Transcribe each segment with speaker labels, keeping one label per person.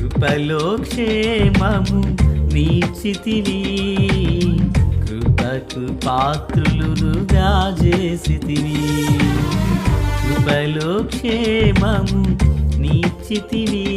Speaker 1: కృపలో క్షేమము నీచితివి, కృపకు పాత్రులుగా చేసితివి. కృపలో క్షేమము నీచితివి,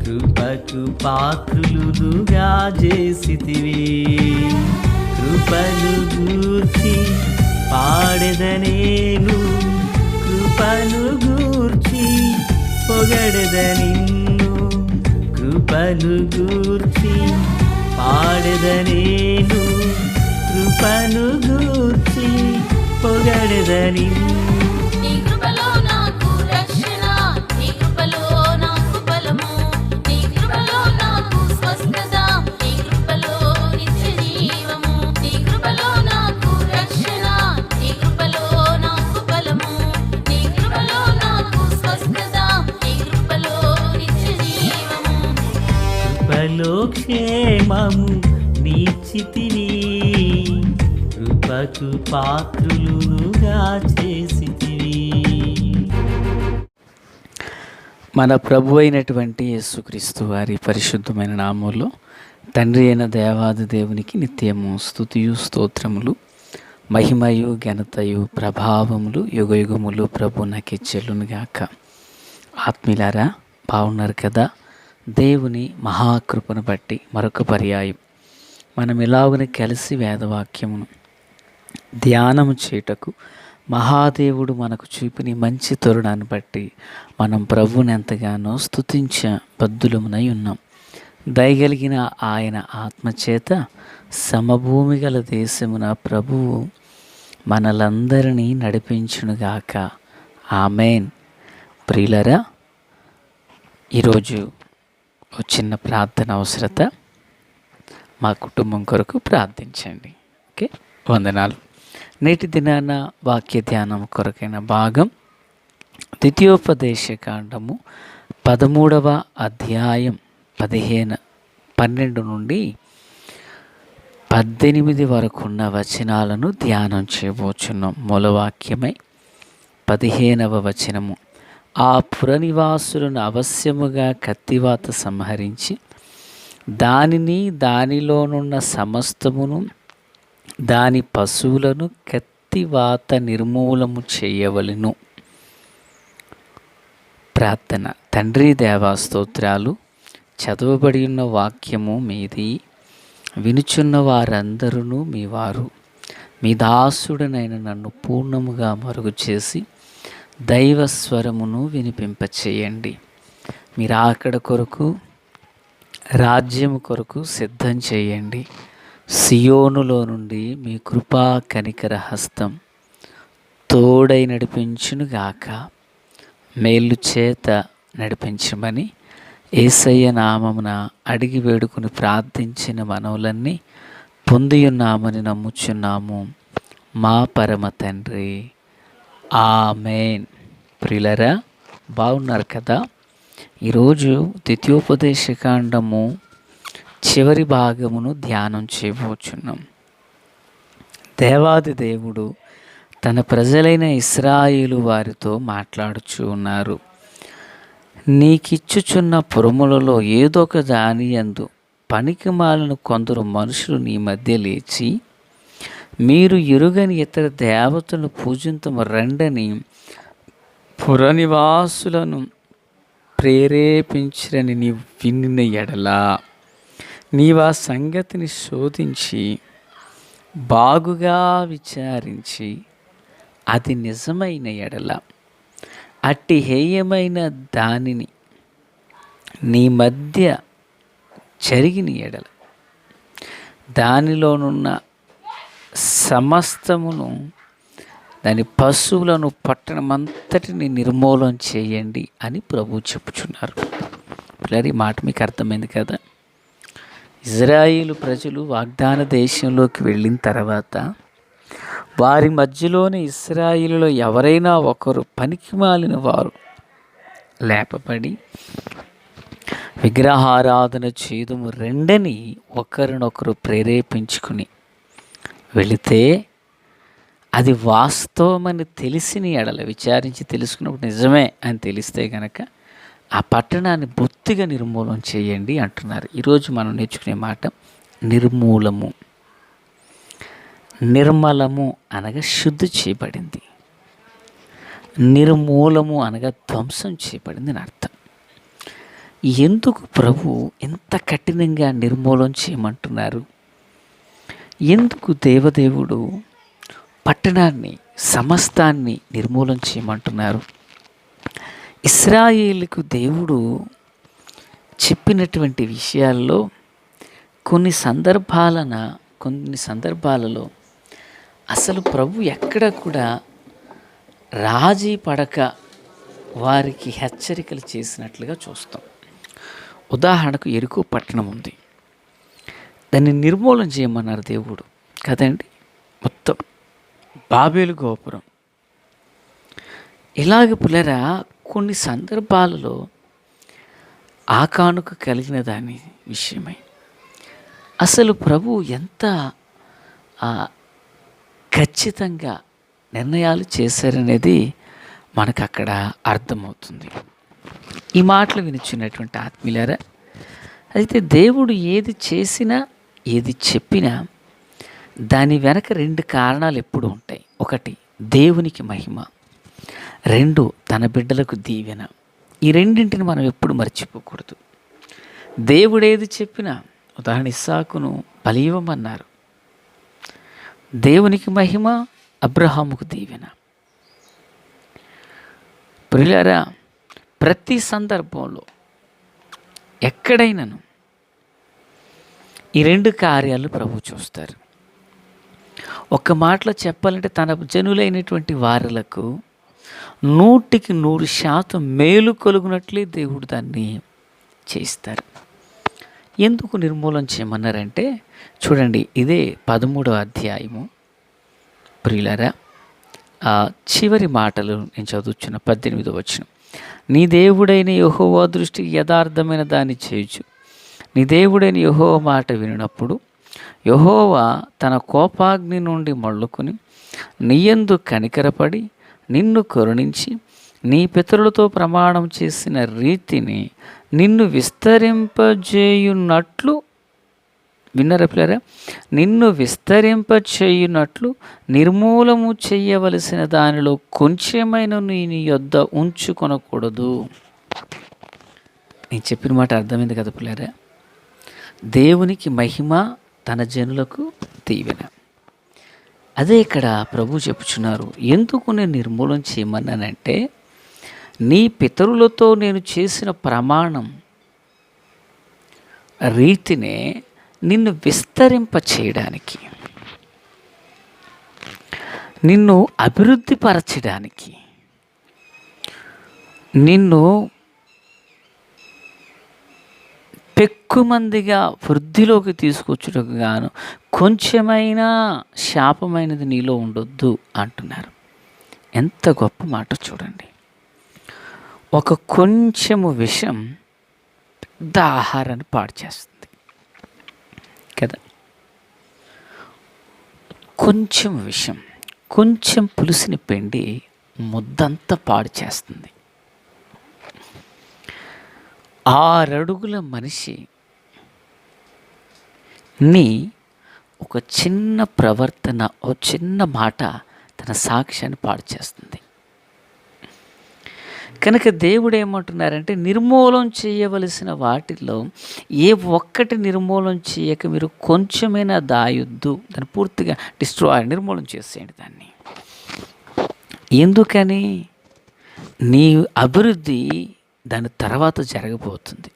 Speaker 1: కృపకు పాత్రులుగా చేసితివి. కృపను గూర్చి పాడెదనేను, కృపను గూర్చి పొగడెద నిన్ను. కృపను గూర్చి పాడెదనేను, కృపను గూర్చి పొగడెద నిన్ను. కృపలో క్షేమము నీచితివి, కృపకు పాత్రులుగా చేసితివి.
Speaker 2: మన ప్రభు అయినటువంటి యేసుక్రీస్తు వారి పరిశుద్ధమైన నామములో తండ్రి అయిన దేవాది దేవునికి నిత్యము స్తుతియు స్తోత్రములు, మహిమయు ఘనతయు ప్రభావములు యుగయుగములు ప్రభునకి చెల్లునుగాక. ఆత్మీయులారా, బాగున్నారు కదా? దేవుని మహాకృపను బట్టి మరొక పర్యాయం మనం ఇలాగుని కలిసి వేదవాక్యమును ధ్యానము చేయుటకు మహాదేవుడు మనకు చూపిన మంచి తరుణాన్ని బట్టి మనం ప్రభువుని ఎంతగానో స్తుతించ బద్దులమునై ఉన్నాం. దయగలిగిన ఆయన ఆత్మచేత సమభూమి గల దేశమున ప్రభువు మనలందరినీ నడిపించునుగాక. ఆమేన్. ప్రియులరా, ఈరోజు ఒక చిన్న ప్రార్థన అవసరత. మా కుటుంబం కొరకు ప్రార్థించండి. ఓకే, వందనాలు. నేటి దినాన వాక్య ధ్యానం కొరకైన భాగం ద్వితీయోపదేశకాండము 13వ అధ్యాయం 12 నుండి 18 వరకు ఉన్న వచనాలను ధ్యానం చేయబోచున్నాం. మూలవాక్యమై 15వ వచనము. ఆ పురనివాసులను అవశ్యముగా కత్తివాత సంహరించి దానిని దానిలోనున్న సమస్తమును దాని పశువులను కత్తివాత నిర్మూలము చేయవలెను. ప్రార్థన. తండ్రి దేవా, స్తోత్రాలు. చదవబడి ఉన్న వాక్యము మీది, వినుచున్న వారందరూ మీ వారు. మీ దాసుడనైన నన్ను పూర్ణముగా మరుగు చేసి దైవస్వరమును వినిపింపచేయండి. మీరు అక్కడ కొరకు, రాజ్యము కొరకు సిద్ధం చేయండి. సియోనులో నుండి మీ కృపా కనికర హస్తం తోడై నడిపించునుగాక. మేలు చేత నడిపించమని యేసయ్య నామమున అడిగి వేడుకుని ప్రార్థించిన మనవులన్నీ పొందియున్నామని నమ్ముచున్నాము మా పరమ తండ్రి. ఆమేన్. ప్రియులరా, బాగున్నారు కదా? ఈరోజు ద్వితీయోపదేశకాండము చివరి భాగమును ధ్యానం చేయబోచున్నాం. దేవాది దేవుడు తన ప్రజలైన ఇశ్రాయేలు వారితో మాట్లాడుచూ ఉన్నారు. నీకిచ్చుచున్న పురములలో ఏదొక దాని యందు పనికిమాలిన కొందరు మనుషులు నీ మధ్య లేచి, మీరు ఎరుగని ఇతర దేవతలను పూజింతము రండని పురనివాసులను ప్రేరేపించరని నీ వినిన ఎడలా, నీవా సంగతిని శోధించి బాగుగా విచారించి అది నిజమైన ఎడల, అట్టి హేయమైన దానిని నీ మధ్య జరిగిన ఎడల, దానిలోనున్న సమస్తమును దాని పశువులను పట్టణమంతటిని నిర్మూలన చేయండి అని ప్రభువు చెప్పుచున్నారు. పిల్లలు, ఈ మాట మీకు అర్థమైంది కదా? ఇజ్రాయేలు ప్రజలు వాగ్దాన దేశంలోకి వెళ్ళిన తర్వాత వారి మధ్యలోనే ఇశ్రాయేలులో ఎవరైనా ఒకరు పనికిమాలిన వారు లేపబడి విగ్రహారాధన చేదుము రెండని ఒకరినొకరు ప్రేరేపించుకుని వెళితే, అది వాస్తవమని తెలిసిన ఎడల, విచారించి తెలుసుకున్నప్పుడు నిజమే అని తెలిస్తే గనక ఆ పట్టణాన్ని బొత్తిగా నిర్మూలన చేయండి అంటున్నారు. ఈరోజు మనం నేర్చుకునే మాట నిర్మూలము. నిర్మలము అనగా శుద్ధి చేయబడింది, నిర్మూలము అనగా ధ్వంసం చేయబడింది అని అర్థం. ఎందుకు ప్రభు ఎంత కఠినంగా నిర్మూలన చేయమంటున్నారు? ఎందుకు దేవదేవుడు పట్టణాన్ని సమస్తాన్ని నిర్మూలన చేయమంటున్నారు? ఇశ్రాయేలుకు దేవుడు చెప్పినటువంటి విషయాల్లో కొన్ని సందర్భాలలో అసలు ప్రభు ఎక్కడ కూడా రాజీ పడక వారికి హెచ్చరికలు చేసినట్లుగా చూస్తాం. ఉదాహరణకు ఎరుకో పట్టణం ఉంది, దాన్ని నిర్మూలన చేయమన్నారు దేవుడు కదండి. మొత్తం బాబేలు గోపురం. ఇలాగ పులరా కొన్ని సందర్భాలలో ఆకానుక కలిగిన దాని విషయమై అసలు ప్రభు ఎంత ఖచ్చితంగా నిర్ణయాలు చేశారనేది మనకు అక్కడ అర్థమవుతుంది. ఈ మాటలు వినిచున్నటువంటి ఆత్మీయులారా, అయితే దేవుడు ఏది చేసినా ఏది చెప్పినా దాని వెనక 2 కారణాలు ఎప్పుడు ఉంటాయి. 1 దేవునికి మహిమ, 2 తన బిడ్డలకు దీవెన. ఈ రెండింటిని మనం ఎప్పుడు మర్చిపోకూడదు. దేవుడు ఏది చెప్పినా, ఉదాహరణ ఇస్సాకును బలి ఇవ్వమన్నారు, దేవునికి మహిమ, అబ్రహాముకు దీవెన. ప్రియులారా, ప్రతి సందర్భంలో ఎక్కడైనాను ఈ 2 కార్యాలు ప్రభు చూస్తారు. ఒక్క మాటలో చెప్పాలంటే తన జనులైనటువంటి వారులకు 100% మేలు కలుగునట్లే దేవుడు దాన్ని చేస్తారు. ఎందుకు నిర్మూలన చేయమన్నారంటే చూడండి, ఇదే 13వ అధ్యాయము ప్రియులారా, చివరి మాటలు నేను చదువుచున్న 18వ వచనం. నీ దేవుడైన యెహోవా దృష్టికి యథార్థమైన దాన్ని చేయుచు నీ దేవుడైన యెహోవా మాట వినినప్పుడు యెహోవా తన కోపాగ్ని నుండి మళ్ళుకొని నీయందు కనికరపడి నిన్ను కరుణించి నీ పితరులతో ప్రమాణం చేసిన రీతిని నిన్ను విస్తరింపజేయునట్లు, విన్నారా పిల్లరా, నిన్ను విస్తరింపచేయునట్లు నిర్మూలము చేయవలసిన దానిలో కొంచెమైన నీ యొద్ద ఉంచుకొనకూడదు. నేను చెప్పిన మాట అర్థమైంది కదా పిల్లరా? దేవునికి మహిమ, తన జనులకు దీవెన. అదే ఇక్కడ ప్రభు చెప్పుచున్నారు. ఎందుకు నేను నిర్మూలన చేయమన్నానంటే నీ పితరులతో నేను చేసిన ప్రమాణం రీతినే నిన్ను విస్తరింప చేయడానికి, నిన్ను అభివృద్ధి పరచడానికి, నిన్ను పెక్కుమందిగా వృద్ధిలోకి తీసుకొచ్చుటకు గాను కొంచెమైనా శాపమైనది నీలో ఉండొద్దు అంటున్నారు. ఎంత గొప్ప మాట చూడండి. ఒక కొంచెము విషం పెద్ద ఆహారాన్ని పాడు చేస్తుంది కదా. కొంచెం విషం, కొంచెం పులుసుని పిండి ముద్దంతా పాడు చేస్తుంది. 6 అడుగుల మనిషి నీ ఒక చిన్న ప్రవర్తన, ఓ చిన్న మాట తన సాక్ష్యాన్ని పాడు చేస్తుంది. కనుక దేవుడు ఏమంటున్నారంటే నిర్మూలన చేయవలసిన వాటిల్లో ఏ ఒక్కటి నిర్మూలన చేయక మీరు కొంచెమైనా దాయొద్దు, దాన్ని పూర్తిగా నిర్మూలన చేసేయండి దాన్ని. ఎందుకని? నీ అభివృద్ధి దాని తర్వాత జరగబోతుంది.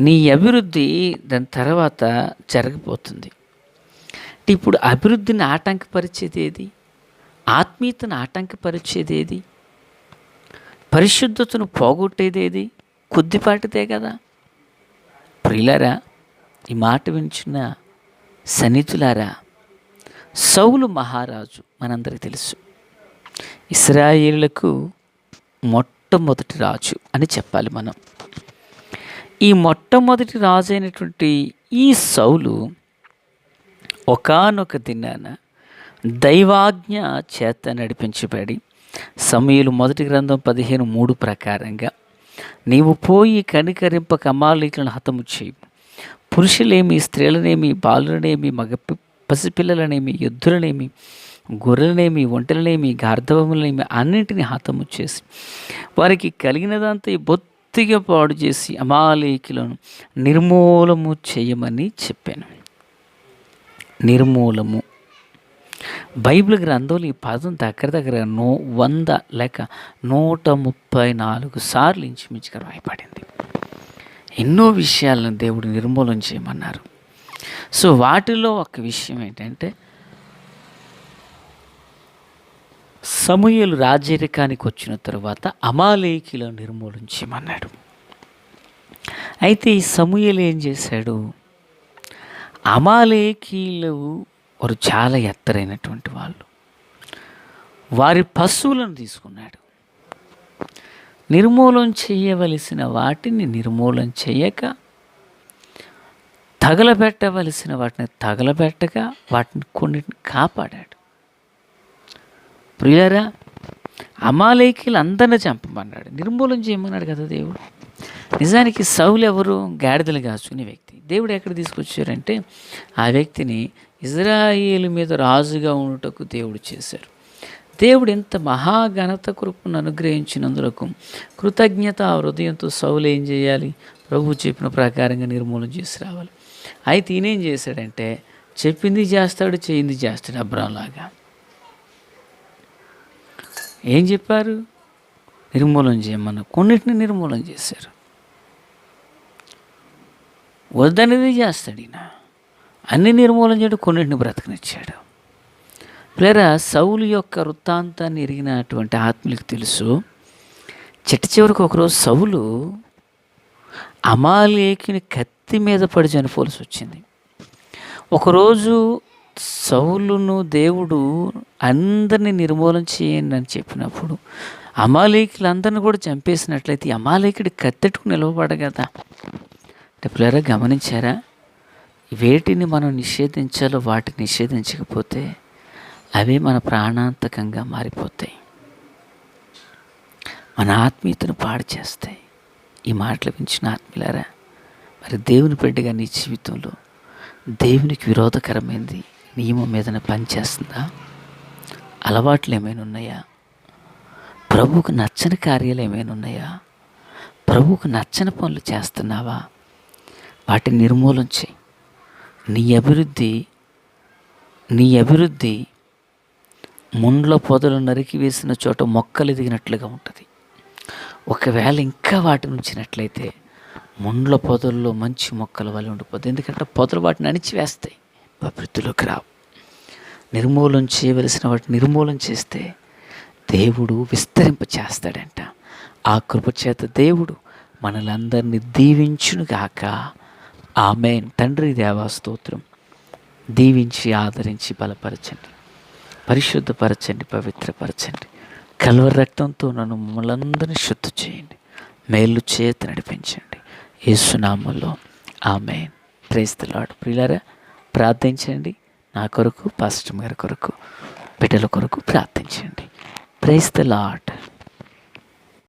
Speaker 2: నీ అభివృద్ధి దాని తర్వాత జరగబోతుంది. ఇప్పుడు అభివృద్ధిని ఆటంకపరిచేది ఏది? ఆత్మీయతను ఆటంకపరిచేది ఏది? పరిశుద్ధతను పోగొట్టేది ఏది? కొద్దిపాటిదే కదా. ప్రియులారా, ఈ మాట వింటున్న సన్నిహితులారా, సౌలు మహారాజు మనందరికీ తెలుసు. ఇశ్రాయేలులకు మొట్టమొదటి రాజు అని చెప్పాలి మనం. ఈ మొట్టమొదటి రాజు అయినటువంటి ఈ సౌలు ఒకానొక దినాన దైవాజ్ఞ చేత నడిపించబడి సమూయేలు మొదటి గ్రంథం 15:3 ప్రకారంగా నీవు పోయి కనికరింపక అమాలేకులను హతము చేయి. పురుషులేమి, స్త్రీలనేమి, బాలులనేమి, పసిపిల్లలనేమి, యుద్ధులనేమి, గొర్రెలనేమి, ఒంటెలనేమి, గార్ధవములనేమి అన్నింటినీ హతము చేసి వారికి కలిగినదంతా బొత్తిగా పాడు చేసి అమాలేకులను నిర్మూలము చేయమని చెప్పాను. నిర్మూలము. బైబిల్ గ్రంథంలో ఈ పదం దగ్గర 100 లేక 134 సార్లు ఇంచుమించుగా రాయబడింది. ఎన్నో విషయాలను దేవుడు నిర్మూలన చేయమన్నారు. సో వాటిలో ఒక విషయం ఏంటంటే, సమూయేలు రాజరికానికి వచ్చిన తరువాత అమాలేకీలను నిర్మూలన చేయమన్నాడు. అయితే ఈ సమూయేలు ఏం చేశాడు? అమాలేకీలు వారు చాలా ఎత్తరైనటువంటి వాళ్ళు. వారి పశువులను తీసుకున్నాడు. నిర్మూలన చేయవలసిన వాటిని నిర్మూలన చేయక, తగలబెట్టవలసిన వాటిని తగలబెట్టగా వాటిని కొన్నిటిని కాపాడాడు. ప్రియులారా, అమాలేకీలు అందరిని చంపమన్నాడు, నిర్మూలన చేయమన్నాడు కదా దేవుడు. నిజానికి సౌలు ఎవరు? గాడిదలు కాచుకునే వ్యక్తి. దేవుడు ఎక్కడ తీసుకొచ్చారంటే, ఆ వ్యక్తిని ఇజ్రాయేలు మీద రాజుగా ఉండుటకు దేవుడు చేశారు. దేవుడు ఎంత మహాఘనత కృపను అనుగ్రహించినందులకు కృతజ్ఞత హృదయంతో సౌలు ఏం చేయాలి? ప్రభు చెప్పిన ప్రకారంగా నిర్మూలన చేసి రావాలి. అయితే ఈయనేం చేశాడంటే, చెప్పింది చేస్తాడు, చేయింది చేస్తాడు. అబ్రాంలాగా ఏం చెప్పారు? నిర్మూలన చేయమన్న కొన్నిటిని నిర్మూలన చేశారు. వద్దనేది చేస్తాడు ఈయన. అన్ని నిర్మూలన చేయడు, కొన్నిటిని బ్రతకనిచ్చాడు. ప్లేరా, సౌలు యొక్క వృత్తాంతాన్ని ఎరిగినటువంటి ఆత్మలకు తెలుసు, చివరికి ఒకరోజు సౌలు అమాలేకుని కత్తి మీద పడి చనిపోవలసి వచ్చింది. ఒకరోజు సౌలును దేవుడు అందరినీ నిర్మూలన చేయండి అని చెప్పినప్పుడు అమాలేకులందరిని కూడా చంపేసినట్లయితే అమాలేకుడి కత్తెట్టుకు నిలవబడ కదా. అంటే ప్లేరా, గమనించారా? వేటిని మనం నిషేధించాలో వాటిని నిషేధించకపోతే అవే మన ప్రాణాంతకంగా మారిపోతాయి, మన ఆత్మీయతను పాడు చేస్తాయి. ఈ మాటలు వించిన ఆత్మీయులారా, మరి దేవుని బిడ్డగా నీ జీవితంలో దేవునికి విరోధకరమైనది నియమం మీదనే పనిచేస్తుందా? అలవాట్లు ఏమైనా ఉన్నాయా? ప్రభువుకు నచ్చని కార్యాలు ఏమైనా ఉన్నాయా? ప్రభువుకు నచ్చని పనులు చేస్తున్నావా? వాటిని నిర్మూలన చేయి. నీ అభివృద్ధి ముండ్ల పొదలు నరికి వేసిన చోట మొక్కలు ఎదిగినట్లుగా ఉంటుంది. ఒకవేళ ఇంకా వాటిని ఉంచినట్లయితే ముండ్ల పొదల్లో మంచి మొక్కల వల్ల ఉండిపోతుంది. ఎందుకంటే పొదలు వాటిని అణిచివేస్తాయి, అభివృద్ధిలోకి రావు. నిర్మూలన చేయవలసిన వాటిని నిర్మూలన చేస్తే దేవుడు విస్తరింప చేస్తాడంట. ఆ కృపచేత దేవుడు మనలందరినీ దీవించునుగాక. ఆమేన్. తండ్రి దేవా స్తోత్రం. దీవించి ఆదరించి బలపరచండి, పరిశుద్ధపరచండి, పవిత్రపరచండి. కల్వరి రక్తంతో నన్ను మమ్మల్ని శుద్ధి చేయండి, మేలు చేత నడిపించండి. యేసు నామములో ఆమేన్. Praise the lord. ప్రియులారా, ప్రార్థించండి. నా కొరకు, పాస్టర్ గారి కొరకు, బిడ్డల కొరకు ప్రార్థించండి. Praise the lord.